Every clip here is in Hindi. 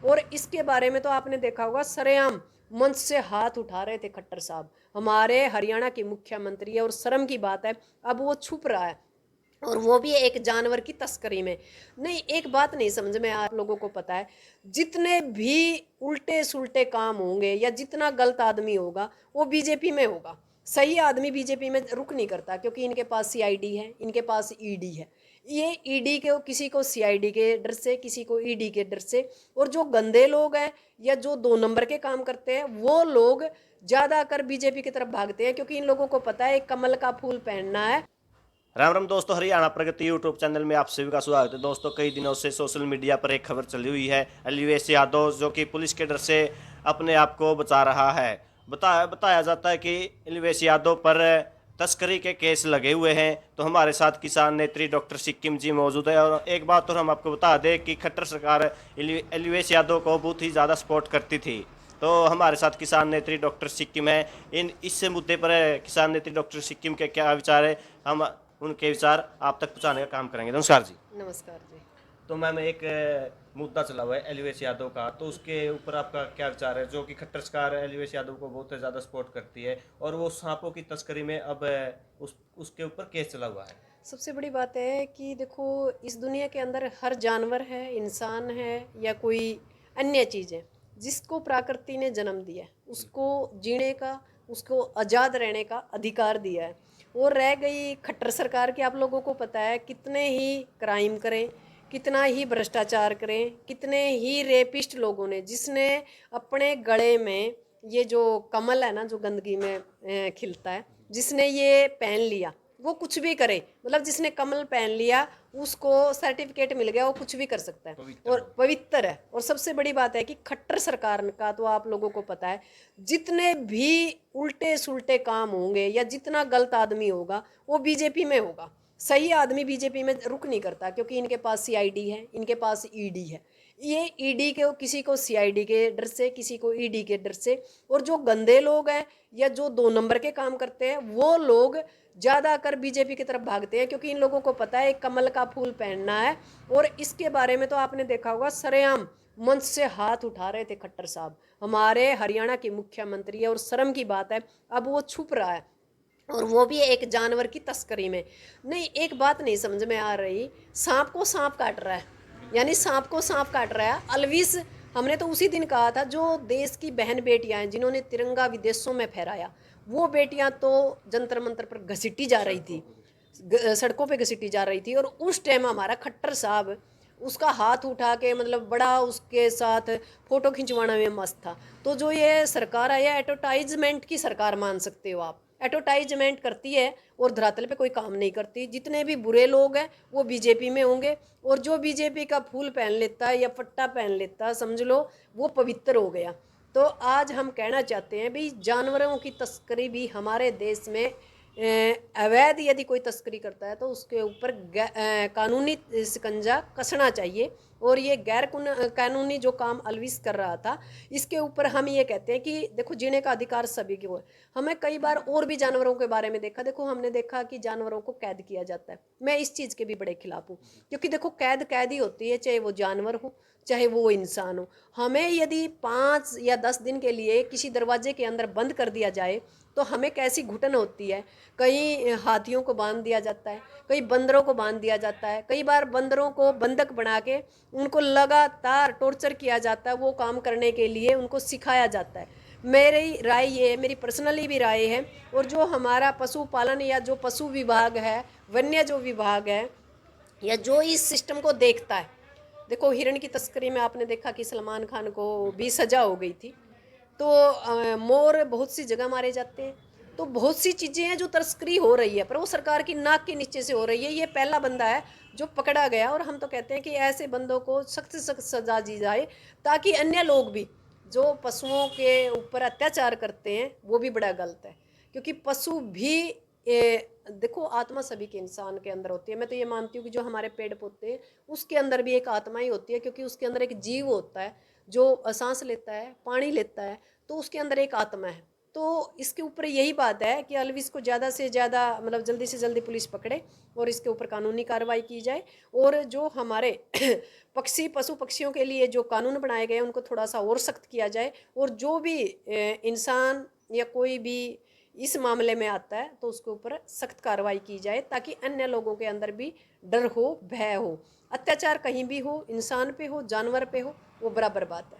और इसके बारे में तो आपने देखा होगा, सरेआम मंच से हाथ उठा रहे थे खट्टर साहब, हमारे हरियाणा के मुख्यमंत्री है, और शर्म की बात है अब वो छुप रहा है, और वो भी एक जानवर की तस्करी में। नहीं, एक बात नहीं समझ में आप लोगों को पता है, जितने भी उल्टे सुल्टे काम होंगे या जितना गलत आदमी होगा वो बीजेपी में होगा। सही आदमी बीजेपी में रुक नहीं करता, क्योंकि इनके पास सीआईडी है, इनके पास ईडी है। ये ईडी के किसी को सीआईडी के डर से, किसी को ईडी के डर से, और जो गंदे लोग हैं या जो 2 नंबर के काम करते हैं वो लोग ज्यादा कर बीजेपी की तरफ भागते हैं, क्योंकि इन लोगों को पता है कमल का फूल पहनना है। राम राम दोस्तों, हरियाणा प्रगति यूट्यूब चैनल में आप सभी का स्वागत है। दोस्तों, कई दिनों से सोशल मीडिया पर एक खबर चली हुई है, अलिवेश यादव जो कि पुलिस के डर से अपने आप को बचा रहा है। बताया जाता है कि अलिवेश यादव पर तस्करी के केस लगे हुए हैं। तो हमारे साथ किसान नेत्री डॉक्टर सिक्किम जी मौजूद है। और एक बात और हम आपको बता दें कि खट्टर सरकार अलिवेश यादव को बहुत ही ज़्यादा सपोर्ट करती थी। तो हमारे साथ किसान नेत्री डॉक्टर सिक्किम है। इस मुद्दे पर किसान नेत्री डॉक्टर सिक्किम के क्या विचार है, हम उनके विचार आप तक पहुंचाने का काम करेंगे। नमस्कार जी। नमस्कार जी। तो मैम, एक मुद्दा चला हुआ है एलिवेश यादव का, तो उसके ऊपर आपका क्या विचार है, जो कि खट्टर सरकार एलिवेश यादव को बहुत ज़्यादा सपोर्ट करती है और वो सांपों की तस्करी में अब उसके ऊपर केस चला हुआ है। सबसे बड़ी बात है कि देखो, इस दुनिया के अंदर हर जानवर है, इंसान है या कोई अन्य चीज़ है, जिसको प्रकृति ने जन्म दिया है उसको जीने का, उसको आज़ाद रहने का अधिकार दिया है। और रह गई खट्टर सरकार की, आप लोगों को पता है कितने ही क्राइम करें, कितना ही भ्रष्टाचार करें, कितने ही रेपिस्ट लोगों ने, जिसने अपने गले में ये जो कमल है ना, जो गंदगी में खिलता है, जिसने ये पहन लिया वो कुछ भी करे, मतलब जिसने कमल पहन लिया उसको सर्टिफिकेट मिल गया, वो कुछ भी कर सकता है और पवित्र है। और सबसे बड़ी बात है कि खट्टर सरकार का तो आप लोगों को पता है, जितने भी उल्टे सुल्टे काम होंगे या जितना गलत आदमी होगा वो बीजेपी में होगा। सही आदमी बीजेपी में रुक नहीं करता, क्योंकि इनके पास सीआईडी है, इनके पास ईडी है। ये ईडी के किसी को सीआईडी के डर से, किसी को ईडी के डर से, और जो गंदे लोग हैं या जो 2 नंबर के काम करते हैं वो लोग ज्यादा कर बीजेपी की तरफ भागते हैं, क्योंकि इन लोगों को पता है कमल का फूल पहनना है। और इसके बारे में तो आपने देखा होगा, सरेआम मंच से हाथ उठा रहे थे खट्टर साहब, हमारे हरियाणा के मुख्यमंत्री है, और शर्म की बात है अब वो छुप रहा है, और वो भी एक जानवर की तस्करी में। नहीं, एक बात नहीं समझ में आ रही, सांप को सांप काट रहा है, यानी सांप को सांप काट रहा है अलविस। हमने तो उसी दिन कहा था, जो देश की बहन बेटियां हैं जिन्होंने तिरंगा विदेशों में फहराया, वो बेटियां तो जंतर मंतर पर घसीटी जा रही थी, सड़कों पे घसीटी जा रही थी, और उस टाइम हमारा खट्टर साहब उसका हाथ उठा के, मतलब बड़ा उसके साथ फोटो खिंचवाना में मस्त था। तो जो ये सरकार है, एडवर्टाइजमेंट की सरकार मान सकते हो आप, एडवर्टाइजमेंट करती है और धरातल पे कोई काम नहीं करती। जितने भी बुरे लोग हैं वो बीजेपी में होंगे, और जो बीजेपी का फूल पहन लेता है या पट्टा पहन लेता है, समझ लो वो पवित्र हो गया। तो आज हम कहना चाहते हैं भाई, जानवरों की तस्करी भी हमारे देश में अवैध यदि कोई तस्करी करता है तो उसके ऊपर कानूनी शिकंजा कसना चाहिए। और ये गैर कानूनी जो काम अलविस कर रहा था, इसके ऊपर हम ये कहते हैं कि देखो, जीने का अधिकार सभी को है। हमें कई बार और भी जानवरों के बारे में देखा, देखो हमने देखा कि जानवरों को कैद किया जाता है। मैं इस चीज़ के भी बड़े खिलाफ हूँ, क्योंकि देखो कैद कैद ही होती है, चाहे वो जानवर हो चाहे वो इंसान हो। हमें यदि 5 या 10 दिन के लिए किसी दरवाजे के अंदर बंद कर दिया जाए तो हमें कैसी घुटन होती है। कई हाथियों को बांध दिया जाता है, कई बंदरों को बांध दिया जाता है, कई बार बंदरों को बंधक बना के उनको लगातार टॉर्चर किया जाता है, वो काम करने के लिए उनको सिखाया जाता है। मेरी राय ये है, मेरी पर्सनली भी राय है। और जो हमारा पशुपालन या जो पशु विभाग है, वन्य जो विभाग है, या जो इस सिस्टम को देखता है, देखो हिरण की तस्करी में आपने देखा कि सलमान खान को भी सजा हो गई थी। तो मोर बहुत सी जगह मारे जाते हैं। तो बहुत सी चीज़ें हैं जो तस्करी हो रही है, पर वो सरकार की नाक के नीचे से हो रही है। ये पहला बंदा है जो पकड़ा गया, और हम तो कहते हैं कि ऐसे बंदों को सख्त से सख्त सजा दी जाए, ताकि अन्य लोग भी जो पशुओं के ऊपर अत्याचार करते हैं वो भी बड़ा गलत है। क्योंकि पशु भी देखो, आत्मा सभी के इंसान के अंदर होती है। मैं तो ये मानती हूँ कि जो हमारे पेड़ पौधे, उसके अंदर भी एक आत्मा ही होती है, क्योंकि उसके अंदर एक जीव होता है जो सांस लेता है, पानी लेता है, तो उसके अंदर एक आत्मा है। तो इसके ऊपर यही बात है कि अलविस को ज़्यादा से ज़्यादा मतलब जल्दी से जल्दी पुलिस पकड़े और इसके ऊपर कानूनी कार्रवाई की जाए। और जो हमारे पशु पक्षियों के लिए जो कानून बनाए गए हैं उनको थोड़ा सा और सख्त किया जाए। और जो भी इंसान या कोई भी इस मामले में आता है तो उसके ऊपर सख्त कार्रवाई की जाए, ताकि अन्य लोगों के अंदर भी डर हो, भय हो। अत्याचार कहीं भी हो, इंसान पे हो, जानवर पे हो, वो बराबर बात है।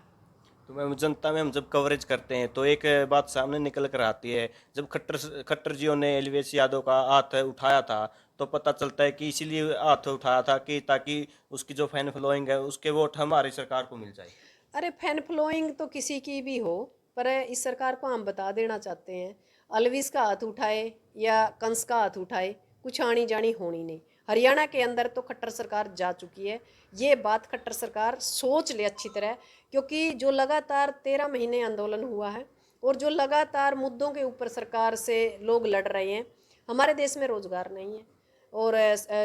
तो मैम, जनता में हम जब कवरेज करते हैं तो एक बात सामने निकल कर आती है, जब खट्टर जियों ने एलवीएस यादव का हाथ उठाया था तो पता चलता है कि इसीलिए हाथ उठाया था कि ताकि उसकी जो फैन फॉलोइंग है उसके वोट हमारी सरकार को मिल जाए। अरे फैन फॉलोइंग तो किसी की भी हो, पर इस सरकार को हम बता देना चाहते हैं, अलविस का हाथ उठाए या कंस का हाथ उठाए, कुछ आनी जानी होनी नहीं। हरियाणा के अंदर तो खट्टर सरकार जा चुकी है, ये बात खट्टर सरकार सोच ले अच्छी तरह। क्योंकि जो लगातार 13 महीने आंदोलन हुआ है और जो लगातार मुद्दों के ऊपर सरकार से लोग लड़ रहे हैं, हमारे देश में रोजगार नहीं है। और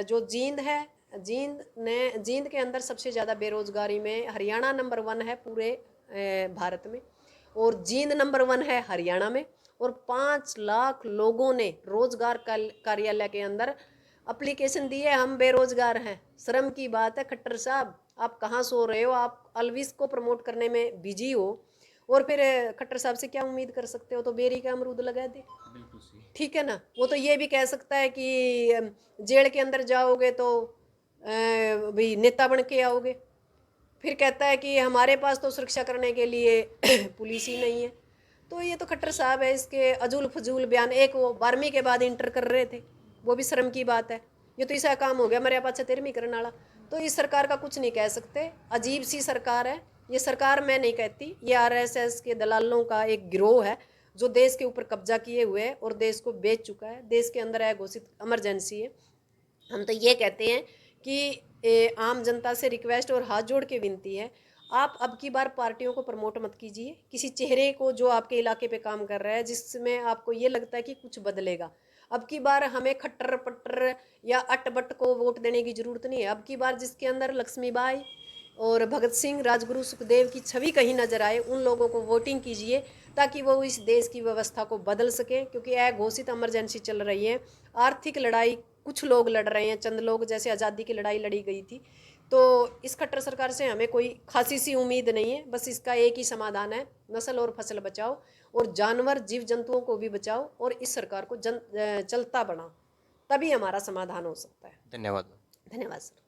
जो जींद है, जींद के अंदर सबसे ज़्यादा बेरोजगारी में हरियाणा नंबर 1 है पूरे भारत में, और जींद नंबर 1 है हरियाणा में। और 5 लाख लोगों ने रोजगार कार्यालय के अंदर अप्लीकेशन दी है, हम बेरोजगार हैं। शर्म की बात है खट्टर साहब, आप कहाँ सो रहे हो? आप अलविस को प्रमोट करने में बिजी हो और फिर खट्टर साहब से क्या उम्मीद कर सकते हो? तो बेरी का अमरूद लगा दे। बिल्कुल सही। ठीक है ना। वो तो ये भी कह सकता है कि जेल के अंदर जाओगे तो भी नेता बन के आओगे। फिर कहता है कि हमारे पास तो सुरक्षा करने के लिए पुलिस ही नहीं है। तो ये तो खट्टर साहब है, इसके अजूल फजूल बयान। एक वो 12वीं के बाद इंटर कर रहे थे, वो भी शर्म की बात है। ये तो ऐसा काम हो गया मेरे पास 13वीं करने वाला। तो इस सरकार का कुछ नहीं कह सकते, अजीब सी सरकार है ये। सरकार मैं नहीं कहती, ये आरएसएस के दलालों का एक गिरोह है जो देश के ऊपर कब्जा किए हुए है और देश को बेच चुका है। देश के अंदर घोषित इमरजेंसी है। हम तो ये कहते हैं कि आम जनता से रिक्वेस्ट और हाथ जोड़ के विनती है, आप अब की बार पार्टियों को प्रमोट मत कीजिए। किसी चेहरे को जो आपके इलाके पे काम कर रहा है, जिसमें आपको ये लगता है कि कुछ बदलेगा। अब की बार हमें खट्टर पट्टर या अट बट को वोट देने की जरूरत नहीं है। अब की बार जिसके अंदर लक्ष्मीबाई और भगत सिंह, राजगुरु, सुखदेव की छवि कहीं नजर आए, उन लोगों को वोटिंग कीजिए, ताकि वो इस देश की व्यवस्था को बदल सके। क्योंकि अघोषित इमरजेंसी चल रही है, आर्थिक लड़ाई कुछ लोग लड़ रहे हैं, चंद लोग, जैसे आज़ादी की लड़ाई लड़ी गई थी। तो इस खट्टर सरकार से हमें कोई खासी सी उम्मीद नहीं है। बस इसका एक ही समाधान है, नस्ल और फसल बचाओ और जानवर जीव जंतुओं को भी बचाओ और इस सरकार को चलता बनाओ, तभी हमारा समाधान हो सकता है। धन्यवाद। धन्यवाद सर।